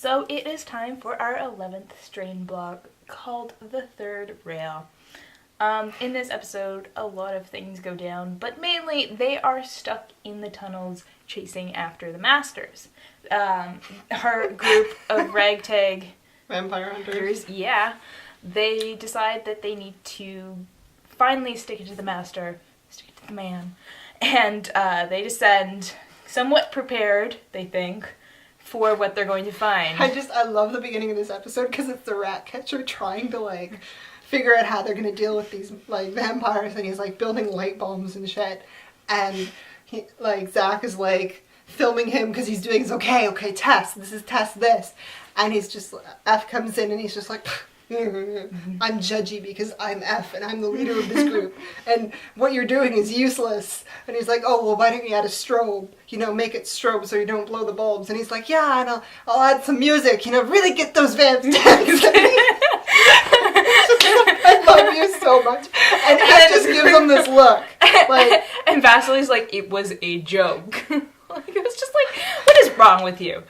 So it is time for our 11th strain block called The Third Rail. In this episode, a lot of things go down, but mainly they are stuck in the tunnels chasing after the masters. Our group of ragtag vampire hunters, they decide that they need to finally stick it to the master, stick it to the man, and they descend, somewhat prepared, they think, for what they're going to find. I love the beginning of this episode because it's the rat catcher trying to figure out how they're going to deal with these vampires, and he's building light bombs and shit, and he, Zach is filming him because he's doing his okay test this, and he's just, F comes in and he's just like, I'm judgy because I'm F and I'm the leader of this group and what you're doing is useless. And he's like, oh, well, why don't you add a strobe? Make it strobe so you don't blow the bulbs. And he's like, yeah, and I'll add some music, really get those vamps dancing. I love you so much. And F just gives him this look. And Vasily's like, it was a joke. It was just what is wrong with you?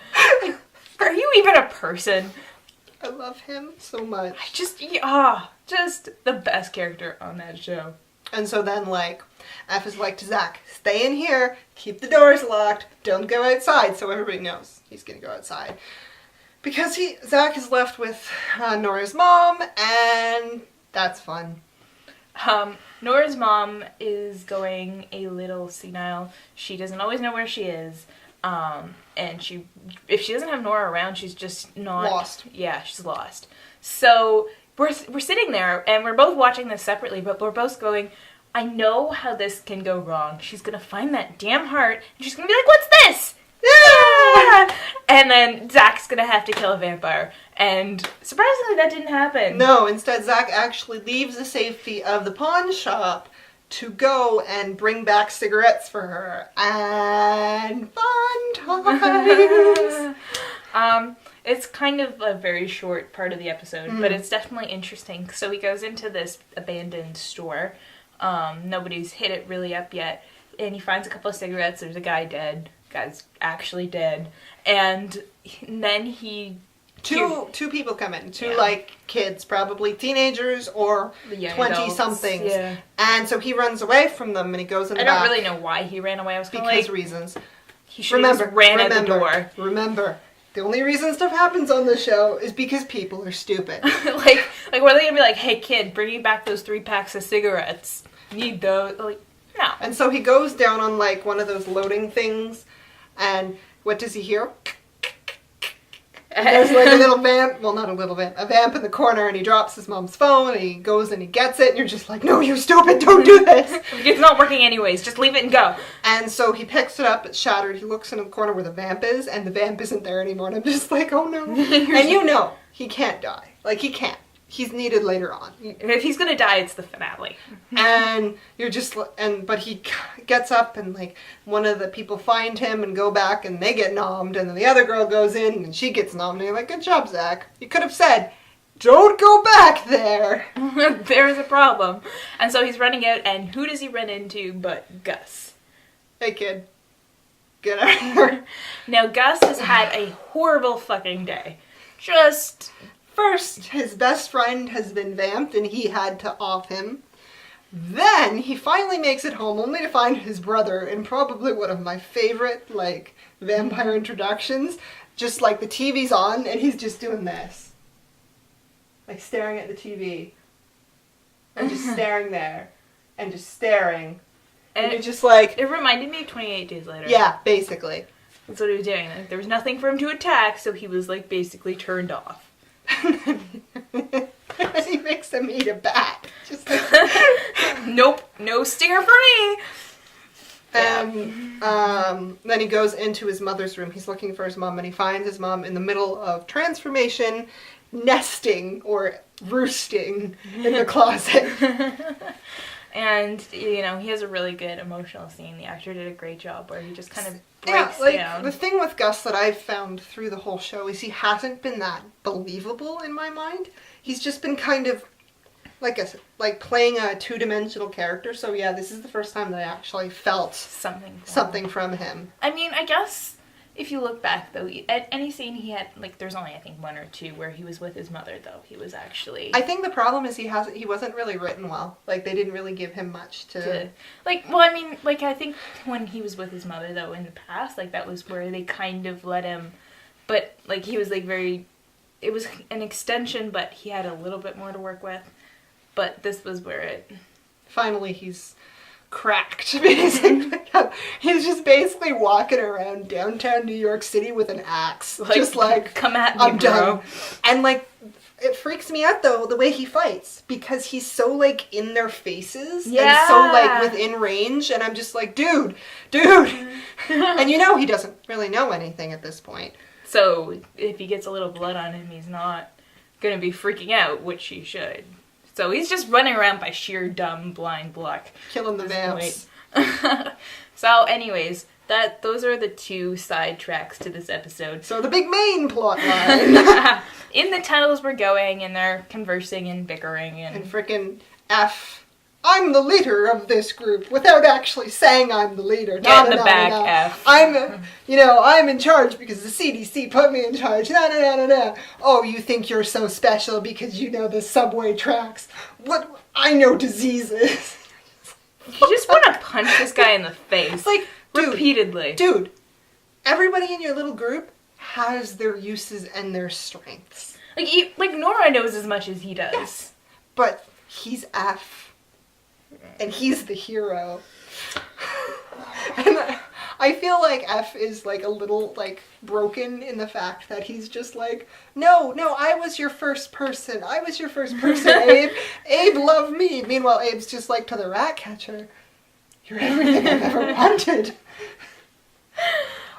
Are you even a person? I love him so much. Just the best character on that show. And so then, F is to Zach, stay in here, keep the doors locked, don't go outside, so everybody knows he's gonna go outside. Because Zach is left with Nora's mom, and that's fun. Nora's mom is going a little senile. She doesn't always know where she is. And if she doesn't have Nora around, she's just not... Lost. Yeah, she's lost. So we're sitting there, and we're both watching this separately, but we're both going, I know how this can go wrong. She's going to find that damn heart, and she's going to be like, what's this? Yeah! And then Zach's going to have to kill a vampire. And surprisingly, that didn't happen. No, instead Zach actually leaves the safety of the pawn shop to go and bring back cigarettes for her. And fun times! It's kind of a very short part of the episode, but it's definitely interesting. So he goes into this abandoned store. Nobody's hit it really up yet. And he finds a couple of cigarettes. There's a guy dead. Guy's actually dead. And then he... Two people come in. Two kids, probably teenagers or 20-somethings. Yeah. And so he runs away from them and he goes in the back. I don't really know why he ran away. I was kind of because reasons. He should have just ran out the door. Remember, the only reason stuff happens on the show is because people are stupid. Were they gonna be like, hey kid, bring me back those 3 packs of cigarettes. Need those. No. And so he goes down on one of those loading things, and what does he hear? And there's a little vamp, well, not a little vamp, a vamp in the corner, and he drops his mom's phone, and he goes and he gets it, and you're just like, no, you stupid, don't do this. It's not working anyways, just leave it and go. And so he picks it up, it's shattered, he looks in the corner where the vamp is, and the vamp isn't there anymore, and I'm just like, oh no. And he can't die. He can't. He's needed later on. If he's gonna die, it's the finale. And you're just, but he gets up and one of the people find him and go back and they get nommed, and then the other girl goes in and she gets nommed, and you're like, good job, Zach. You could have said, don't go back there. There's a problem. And so he's running out, and who does he run into but Gus? Hey kid, get out of here. Now Gus has had a horrible fucking day. First, his best friend has been vamped and he had to off him. Then, he finally makes it home only to find his brother in probably one of my favorite, vampire introductions. Just the TV's on and he's just doing this. Staring at the TV. And just staring there. And just staring. And you're just It reminded me of 28 Days Later. Yeah, basically. That's what he was doing. There was nothing for him to attack, so he was, basically turned off. And he makes them eat a bat. Just Nope, no stinger for me. Then he goes into his mother's room. He's looking for his mom, and he finds his mom in the middle of transformation, nesting or roosting in the closet. And, he has a really good emotional scene. The actor did a great job where he just kind of breaks down. The thing with Gus that I've found through the whole show is he hasn't been that believable in my mind. He's just been kind of, playing a two-dimensional character. So yeah, this is the first time that I actually felt something from him. I mean, I guess if you look back, though, at any scene he had, like, there's only, I think, one or two where he was with his mother, though. He was actually... I think the problem is he wasn't really written well. Like, they didn't really give him much to... Like, well, I mean, like, I think when he was with his mother, though, in the past, like, that was where they kind of let him... But, like, he was, like, very... It was an extension, but he had a little bit more to work with. But this was where it... Finally, he's... cracked, basically. He's just basically walking around downtown New York City with an axe. Like, just like, come at me, I'm bro. done. And like, it freaks me out though, the way he fights. Because he's so like in their faces. Yeah. And so like within range. And I'm just like, dude. And you know he doesn't really know anything at this point. So, if he gets a little blood on him, he's not gonna be freaking out, which he should. So he's just running around by sheer dumb blind luck. Killing the vamps. So anyways, those are the two side tracks to this episode. So the big main plot line. In the tunnels we're going and they're conversing and bickering and frickin' F. I'm the leader of this group without actually saying I'm the leader. Get in the back, F. I'm in charge because the CDC put me in charge. Oh, you think you're so special because you know the subway tracks. What? I know diseases. You just want to punch this guy in the face. Like, repeatedly. Dude, everybody in your little group has their uses and their strengths. Like Nora knows as much as he does. Yes, but he's F. And he's the hero. And I feel like F is like a little like broken in the fact that he's just like, no, I was your first person, Abe. Abe loved me. Meanwhile, Abe's just like to the rat catcher, you're everything I've ever wanted.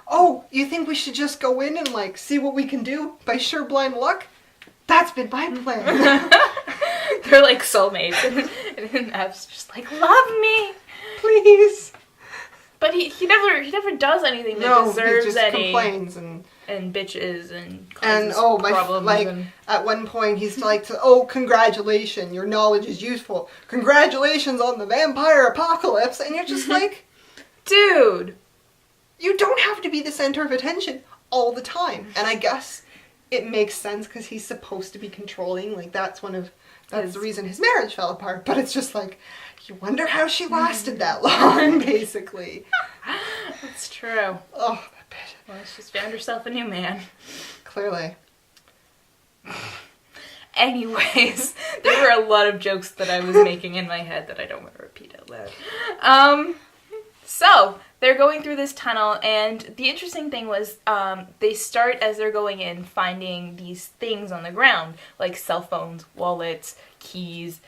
Oh, you think we should just go in and like see what we can do by sheer blind luck? That's been my plan. They're like soulmates, and F's just like, love me, please. But he never does anything that deserves he just any. Complains and bitches and causes problems. At one point he's like, congratulations, your knowledge is useful. Congratulations on the vampire apocalypse, and you're just like, dude, you don't have to be the center of attention all the time. And I guess it makes sense because he's supposed to be controlling. Like that's the reason his marriage fell apart. But it's just like, you wonder how she lasted that long, basically. That's true. Oh, that bitch. Well, she's found herself a new man. Clearly. Anyways, there were a lot of jokes that I was making in my head that I don't want to repeat out loud. So, they're going through this tunnel, and the interesting thing was they start, as they're going in, finding these things on the ground, like cell phones, wallets, keys,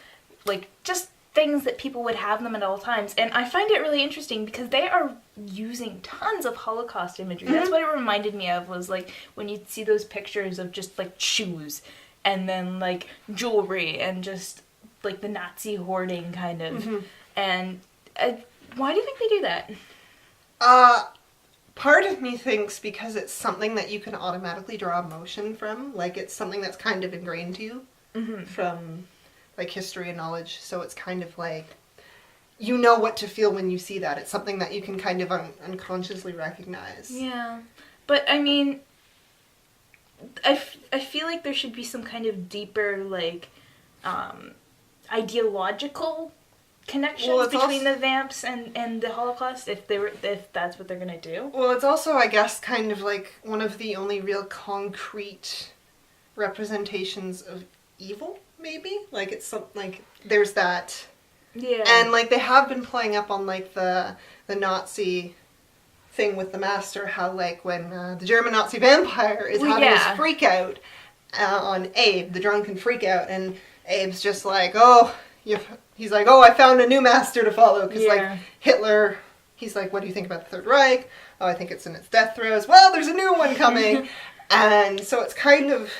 like just things that people would have them at all times. And I find it really interesting because they are using tons of Holocaust imagery. That's what it reminded me of, was like when you see those pictures of just like shoes and then like jewelry and just like the Nazi hoarding kind of. And why do you think they do that? Part of me thinks because it's something that you can automatically draw emotion from. Like it's something that's kind of ingrained to you from like history and knowledge. So it's kind of like, you know what to feel when you see that. It's something that you can kind of unconsciously recognize. Yeah. But I mean, I feel like there should be some kind of deeper like ideological connections between the vamps and the Holocaust, if that's what they're gonna do. Well, it's also, I guess, kind of like one of the only real concrete representations of evil, maybe? Like, it's something like, there's that. Yeah. And, like, they have been playing up on, like, the Nazi thing with the Master, how, like, when the German Nazi vampire is having his freak out on Abe, the drunken freak out, and Abe's just like, he's like, I found a new master to follow. Because, like, Hitler, he's like, what do you think about the Third Reich? Oh, I think it's in its death throes. Well, there's a new one coming. And so it's kind of...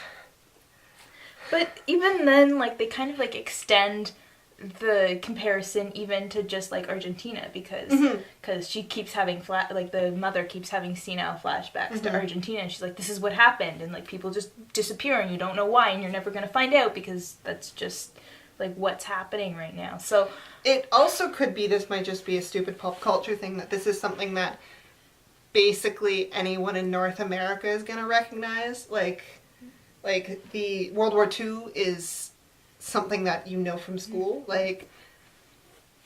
But even then, like, they kind of, like, extend the comparison even to just, like, Argentina. Because she keeps having, the mother keeps having senile flashbacks to Argentina. And she's like, this is what happened. And, like, people just disappear and you don't know why. And you're never going to find out because that's just... like what's happening right now. So it also could be, this might just be a stupid pop culture thing, that this is something that basically anyone in North America is going to recognize. Like the World War II is something that you know from school. Like,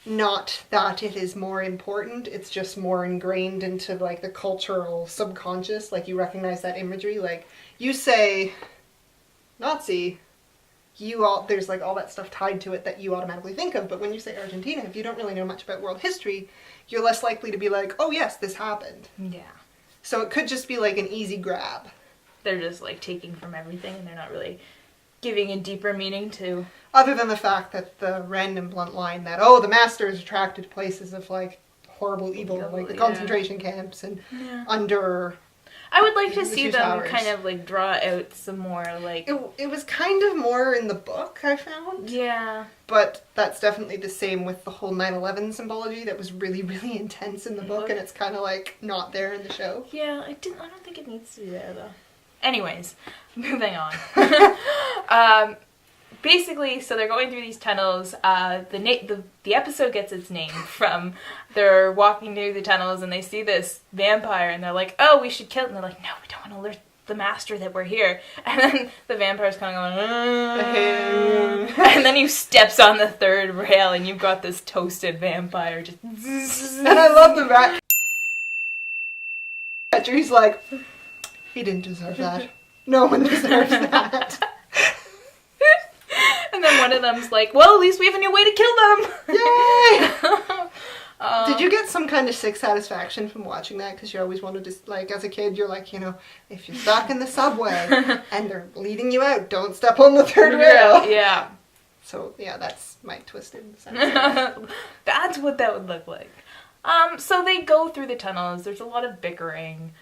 not that it is more important, it's just more ingrained into, like, the cultural subconscious. Like, you recognize that imagery. Like, you say Nazi, there's, like, all that stuff tied to it that you automatically think of. But when you say Argentina, if you don't really know much about world history, you're less likely to be like, oh yes, this happened. Yeah. So it could just be, like, an easy grab. They're just, like, taking from everything, and they're not really giving a deeper meaning to... Other than the fact that the random blunt line that, oh, the master is attracted to places of, like, horrible evil, like the concentration camps and under... I would like to see them towers. kind of, like, draw out some more, like... It was kind of more in the book, I found. Yeah. But that's definitely the same with the whole 9/11 symbology that was really, really intense in the book, and it's kind of, like, not there in the show. Yeah, I don't think it needs to be there, though. Anyways, moving on. Basically, so they're going through these tunnels. The episode gets its name from they're walking through the tunnels and they see this vampire and they're like, oh, we should kill it. And they're like, no, we don't want to alert the master that we're here. And then the vampire's kind of going, and then he steps on the third rail and you've got this toasted vampire just... And I love the rat catcher. He's like, he didn't deserve that. No one deserves that. And then one of them's like, well, at least we have a new way to kill them. Yay! Did you get some kind of sick satisfaction from watching that? Because you always wanted to, like, as a kid, you're like, you know, if you're stuck in the subway and they're leading you out, don't step on the third rail. Yeah. So, yeah, that's my twisted satisfaction. That's what that would look like. So they go through the tunnels. There's a lot of bickering.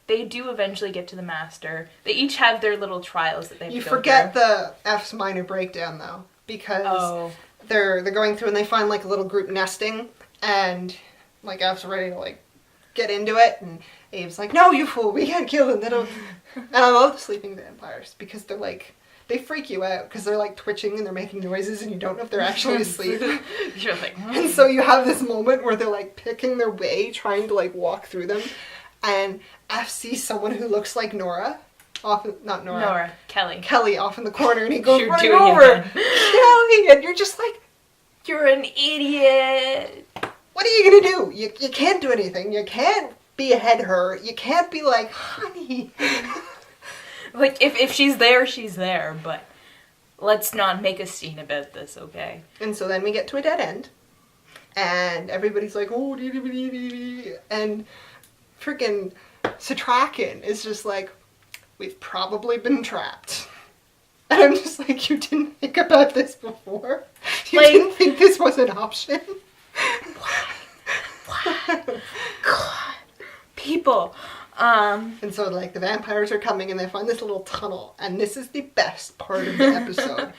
They do eventually get to the master. They each have their little trials that they have to go through. You forget the F's minor breakdown, though, because they're going through and they find, like, a little group nesting, and, like, F's ready to, like, get into it, and Abe's like, no, you fool, we can't kill them. And I love the sleeping vampires, because they're, like, they freak you out, because they're, like, twitching and they're making noises, and you don't know if they're actually asleep. You're like, And so you have this moment where they're, like, picking their way, trying to, like, walk through them. And F sees someone who looks like Nora, Kelly off in the corner, and he goes running over, Kelly, and you're just like, you're an idiot. What are you gonna do? You can't do anything. You can't behead her. You can't be like, honey. Like, if she's there, she's there, but let's not make a scene about this, okay? And so then we get to a dead end, and everybody's like, oh, and freaking Satrakan is just like, we've probably been trapped. And I'm just like, you didn't think about this before? You didn't think this was an option? Why? God. People. And so, like, the vampires are coming and they find this little tunnel. And this is the best part of the episode.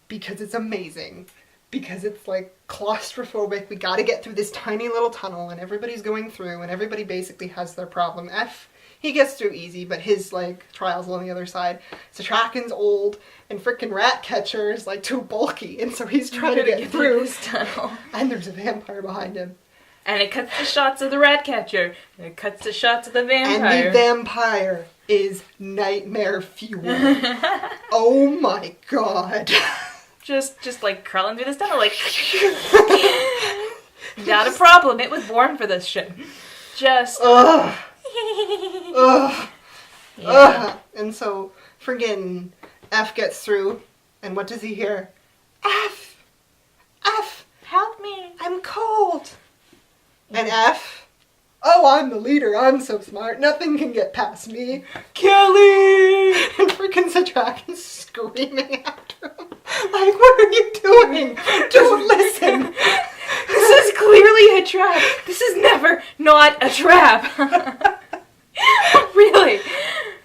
Because it's amazing. Because it's, like, claustrophobic. We gotta get through this tiny little tunnel, and everybody's going through, and everybody basically has their problem. F, he gets through easy, but his, like, trial's on the other side. Satrakan's old, and frickin' Ratcatcher is, like, too bulky, and so he's trying to get through this tunnel. And there's a vampire behind him. And it cuts to shots of the Ratcatcher, and it cuts to shots of the vampire. And the vampire is nightmare fuel. Oh my god. Just like crawling through this tunnel, like not a problem. It was born for this shit. Just ugh. Yeah. Ugh. And so friggin' F gets through, and what does he hear? F, help me! I'm cold. And F, oh, I'm the leader. I'm so smart. Nothing can get past me. Kelly! And freaking Satrakan's screaming after him. Like, what are you doing? Don't listen. This is clearly a trap. This is never not a trap. Really.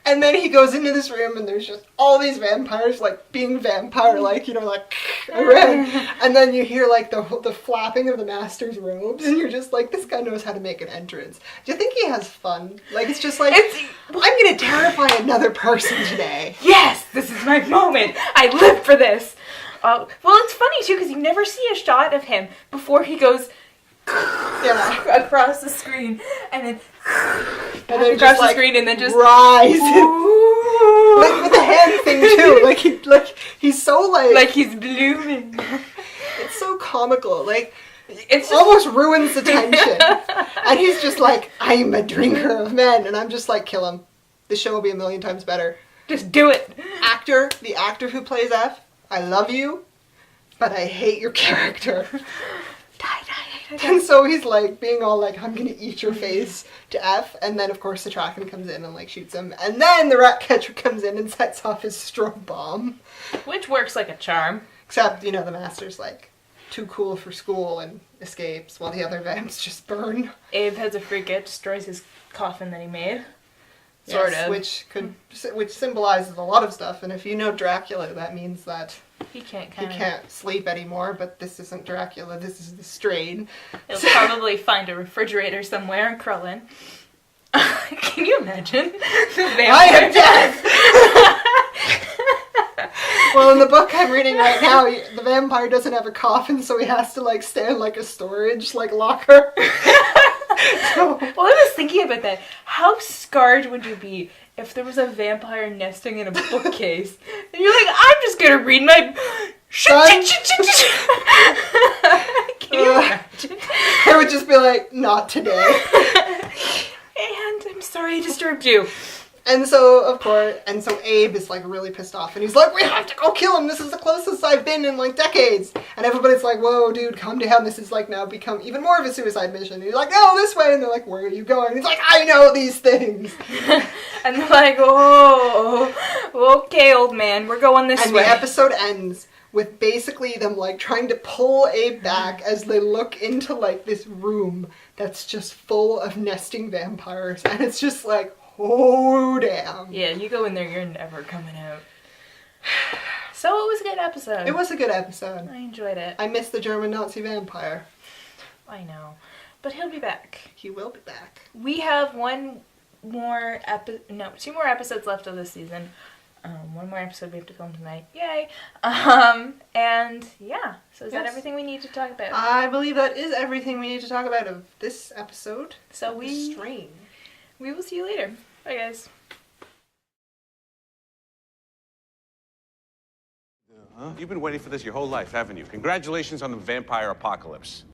And then he goes into this room and there's just all these vampires, like, being vampire-like, you know, like, around. And then you hear, like, the flapping of the master's robes, and you're just like, this guy knows how to make an entrance. Do you think he has fun? Like, it's just like, I'm gonna terrify another person today. Yes, this is my moment. I live for this. Well, it's funny, too, because you never see a shot of him before he goes, Yeah. across the screen, and then Across across the screen, and then just rise. Like with the hand thing too. Like he's so like he's blooming. It's so comical. Like It's just... almost ruins the tension. And he's just like, I'm a drinker of men, and I'm just like, kill him. The show will be a million times better. Just do it. The actor who plays F, I love you, but I hate your character. Die. And so he's like being all like, I'm gonna eat your face to F, and then of course the Traken comes in and like shoots him, and then the rat catcher comes in and sets off his strobe bomb. Which works like a charm. Except, you know, the master's like too cool for school and escapes while the other vamps just burn. Abe has a freak out, destroys his coffin that he made. Sort of. Which symbolizes a lot of stuff, and if you know Dracula, that means that he can't sleep anymore, but this isn't Dracula, this is the strain. He'll probably find a refrigerator somewhere and crawl in. Can you imagine? I am death! Well, in the book I'm reading right now, the vampire doesn't have a coffin, so he has to like stay in like a storage like locker. Well, I was thinking about that. How scarred would you be if there was a vampire nesting in a bookcase, and you're like, I'm just gonna read my... Can you imagine? I would just be like, not today. And I'm sorry I disturbed you. And so, of course, Abe is like really pissed off, and he's like, we have to go kill him, this is the closest I've been in like decades. And everybody's like, whoa dude, calm down, this is like now become even more of a suicide mission. And he's like, no, this way, and they're like, where are you going? And he's like, I know these things. And they're like, oh, okay old man, we're going this way. And the episode ends with basically them like trying to pull Abe back as they look into like this room that's just full of nesting vampires, and it's just like, oh, damn. Yeah, you go in there, you're never coming out. So it was a good episode. It was a good episode. I enjoyed it. I miss the German Nazi vampire. I know. But he'll be back. He will be back. We have two more episodes left of this season. One more episode we have to film tonight. Yay! And yeah. So is that everything we need to talk about? I believe that is everything we need to talk about of this episode. So we will see you later. Bye, guys. You've been waiting for this your whole life, haven't you? Congratulations on the vampire apocalypse.